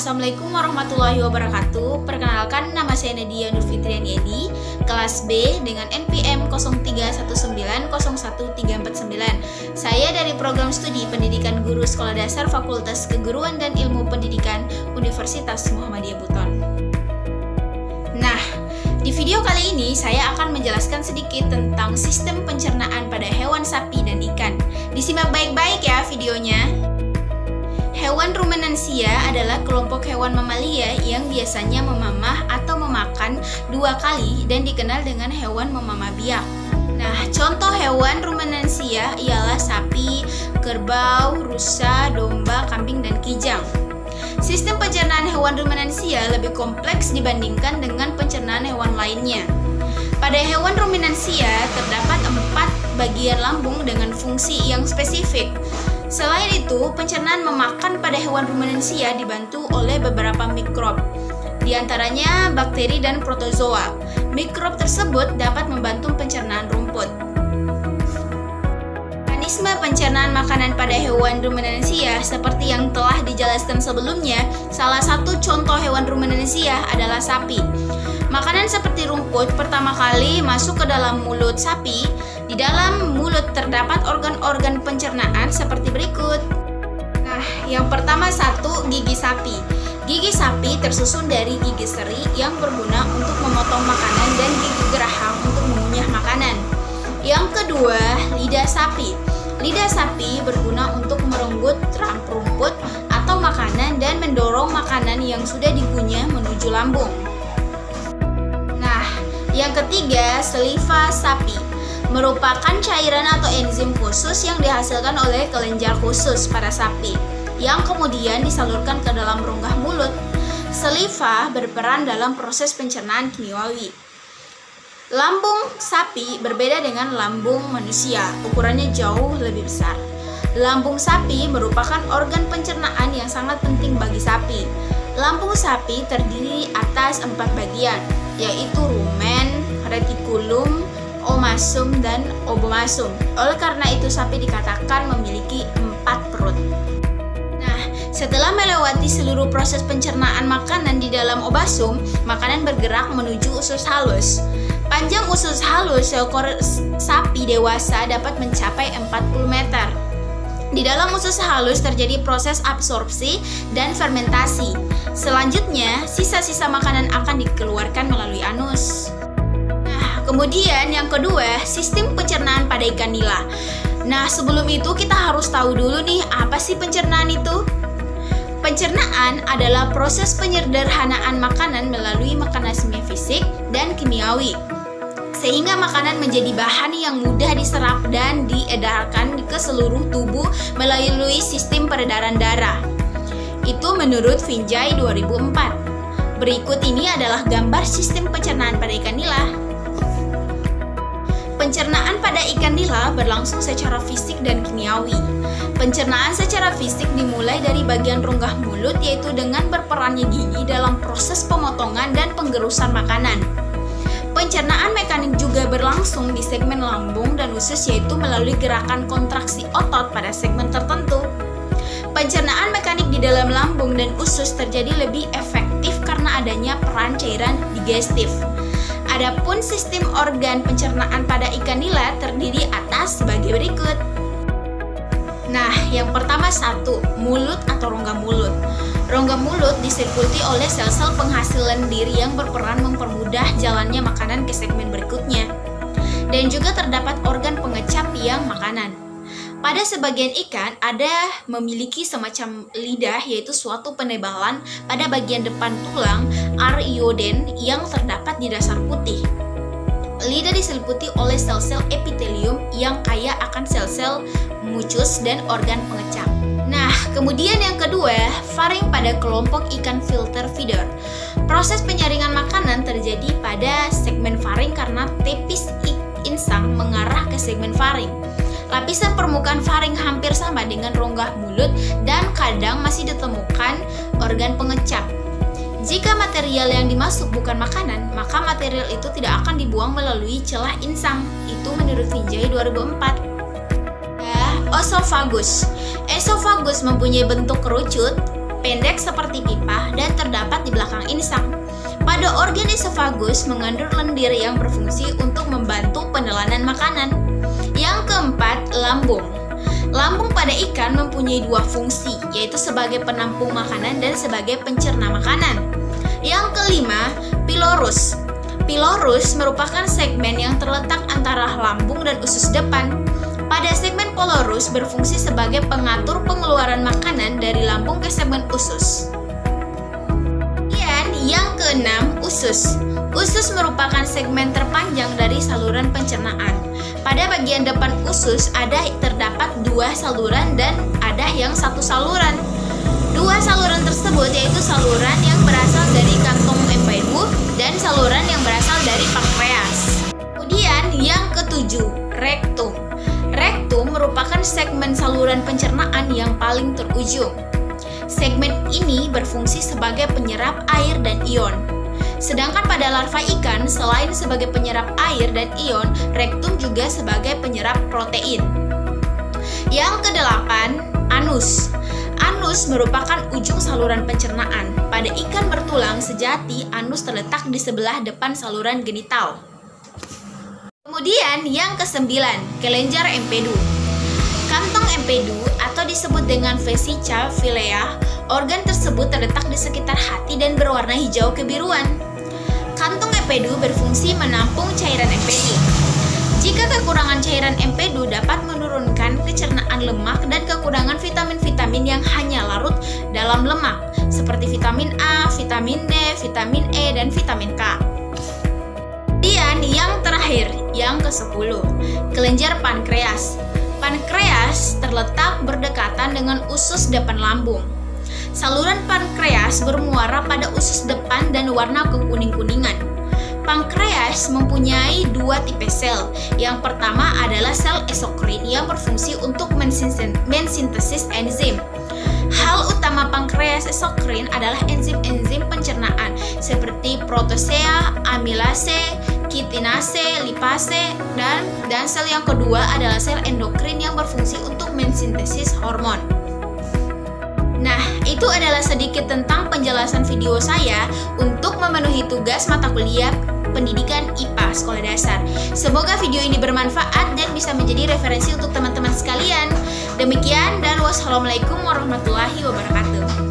Assalamualaikum warahmatullahi wabarakatuh. Perkenalkan, nama saya Nadia Nurfitrian Yedi, kelas B dengan NPM 0319011349. Saya dari Program Studi Pendidikan Guru Sekolah Dasar Fakultas Keguruan dan Ilmu Pendidikan Universitas Muhammadiyah Buton. Nah, di video kali ini saya akan menjelaskan sedikit tentang sistem pencernaan pada hewan sapi dan ikan. Disimak baik-baik ya videonya. Hewan ruminansia adalah kelompok hewan mamalia yang biasanya memamah atau memakan 2 kali dan dikenal dengan hewan memamah biak. Nah, contoh hewan ruminansia ialah sapi, kerbau, rusa, domba, kambing, dan kijang. Sistem pencernaan hewan ruminansia lebih kompleks dibandingkan dengan pencernaan hewan lainnya. Pada hewan ruminansia terdapat 4 bagian lambung dengan fungsi yang spesifik. Selain itu, pencernaan memakan pada hewan ruminansia dibantu oleh beberapa mikrob, di antaranya bakteri dan protozoa. Mikrob tersebut dapat membantu pencernaan rumput. Mekanisme pencernaan makanan pada hewan ruminansia seperti yang telah dijelaskan sebelumnya, salah satu contoh hewan ruminansia adalah sapi. Makanan seperti rumput pertama kali masuk ke dalam mulut sapi. Di dalam mulut terdapat organ-organ pencernaan seperti berikut. Nah, yang pertama gigi sapi. Gigi sapi tersusun dari gigi seri yang berguna untuk memotong makanan dan gigi geraham untuk mengunyah makanan. Yang kedua, lidah sapi. Lidah sapi berguna untuk merenggut rumput atau makanan dan mendorong makanan yang sudah dikunyah menuju lambung. Nah, yang ketiga, saliva sapi merupakan cairan atau enzim khusus yang dihasilkan oleh kelenjar khusus pada sapi yang kemudian disalurkan ke dalam rongga mulut. Saliva berperan dalam proses pencernaan kimiawi. Lambung sapi berbeda dengan lambung manusia, ukurannya jauh lebih besar. Lambung sapi merupakan organ pencernaan yang sangat penting bagi sapi. Lambung sapi terdiri atas 4 bagian, yaitu rumen, retikulum, omasum, dan obomasum. Oleh karena itu sapi dikatakan memiliki 4 perut. Nah, setelah melewati seluruh proses pencernaan makanan di dalam obasum, makanan bergerak menuju usus halus. Panjang usus halus seekor sapi dewasa dapat mencapai 40 meter. Di dalam usus halus terjadi proses absorpsi dan fermentasi. Selanjutnya, sisa-sisa makanan akan dikeluarkan melalui anus. Kemudian yang kedua, sistem pencernaan pada ikan nila. Nah, sebelum itu kita harus tahu dulu nih, apa sih pencernaan itu? Pencernaan adalah proses penyederhanaan makanan melalui mekanisme fisik dan kimiawi, sehingga makanan menjadi bahan yang mudah diserap dan diedarkan ke seluruh tubuh melalui sistem peredaran darah. Itu menurut Vinjay 2004. Berikut ini adalah gambar sistem pencernaan pada ikan nila. Pencernaan pada ikan nila berlangsung secara fisik dan kimiawi. Pencernaan secara fisik dimulai dari bagian rongga mulut, yaitu dengan berperannya gigi dalam proses pemotongan dan penggerusan makanan. Pencernaan mekanik juga berlangsung di segmen lambung dan usus, yaitu melalui gerakan kontraksi otot pada segmen tertentu. Pencernaan mekanik di dalam lambung dan usus terjadi lebih efektif karena adanya peran cairan digestif. Adapun sistem organ pencernaan pada ikan nila terdiri atas sebagai berikut. Nah, yang pertama mulut atau rongga mulut. Rongga mulut diseliputi oleh sel-sel penghasil lendir yang berperan mempermudah jalannya makanan ke segmen berikutnya. Dan juga terdapat organ pengecap biang makanan. Pada sebagian ikan ada memiliki semacam lidah, yaitu suatu penebalan pada bagian depan tulang arioden yang terdapat di dasar putih. Lidah diseliputi oleh sel-sel epitelium yang kaya akan sel-sel mucus dan organ pengecap. Nah, kemudian yang kedua, faring pada kelompok ikan filter feeder. Proses penyaringan makanan terjadi pada segmen faring karena tepis insang mengarah ke segmen faring. Lapisan permukaan faring hampir sama dengan rongga mulut dan kadang masih ditemukan organ pengecap. Jika material yang dimasuk bukan makanan, maka material itu tidak akan dibuang melalui celah insang. Itu menurut Vinjay 2004. Esophagus. Esophagus mempunyai bentuk kerucut pendek seperti pipa dan terdapat di belakang insang. Pada organ esofagus mengandung lendir yang berfungsi untuk membantu penelanan makanan. Yang keempat, lambung. Lambung pada ikan mempunyai dua fungsi, yaitu sebagai penampung makanan dan sebagai pencerna makanan. Yang kelima, pilorus. Pilorus merupakan segmen yang terletak antara lambung dan usus depan. Pada segmen pilorus berfungsi sebagai pengatur pengeluaran makanan dari lambung ke segmen usus. Kemudian yang keenam, usus. Usus merupakan segmen terpanjang dari saluran pencernaan. Pada bagian depan usus terdapat dua saluran dan ada yang satu saluran. Dua saluran tersebut yaitu saluran yang berasal dari kantong empedu dan saluran yang berasal dari pankreas. Kemudian yang ketujuh, rektum. Rektum merupakan segmen saluran pencernaan yang paling terujung. Segmen ini berfungsi sebagai penyerap air dan ion. Sedangkan pada larva ikan, selain sebagai penyerap air dan ion, rektum juga sebagai penyerap protein. Yang kedelapan, anus. Anus merupakan ujung saluran pencernaan. Pada ikan bertulang sejati, anus terletak di sebelah depan saluran genital. Kemudian yang kesembilan, kelenjar empedu. Kantong empedu atau disebut dengan vesica vilea, organ tersebut terletak di sekitar hati dan berwarna hijau kebiruan. Kantong empedu berfungsi menampung cairan empedu. Jika kekurangan cairan empedu dapat menurunkan kecernaan lemak dan kekurangan vitamin-vitamin yang hanya larut dalam lemak, seperti vitamin A, vitamin D, vitamin E, dan vitamin K. Kemudian yang terakhir, yang ke-10, kelenjar pankreas. Pankreas terletak berdekatan dengan usus depan lambung. Saluran pankreas bermuara pada usus depan dan warna kekuning-kuningan. Pankreas mempunyai dua tipe sel. Yang pertama adalah sel eksokrin yang berfungsi untuk mensintesis enzim. Hal utama pankreas eksokrin adalah enzim-enzim pencernaan seperti protosea, amilase, kitinase, lipase, dan sel yang kedua adalah sel endokrin yang berfungsi untuk mensintesis hormon. Nah, itu adalah sedikit tentang penjelasan video saya untuk memenuhi tugas mata kuliah Pendidikan IPA Sekolah Dasar. Semoga video ini bermanfaat dan bisa menjadi referensi untuk teman-teman sekalian. Demikian dan wassalamualaikum warahmatullahi wabarakatuh.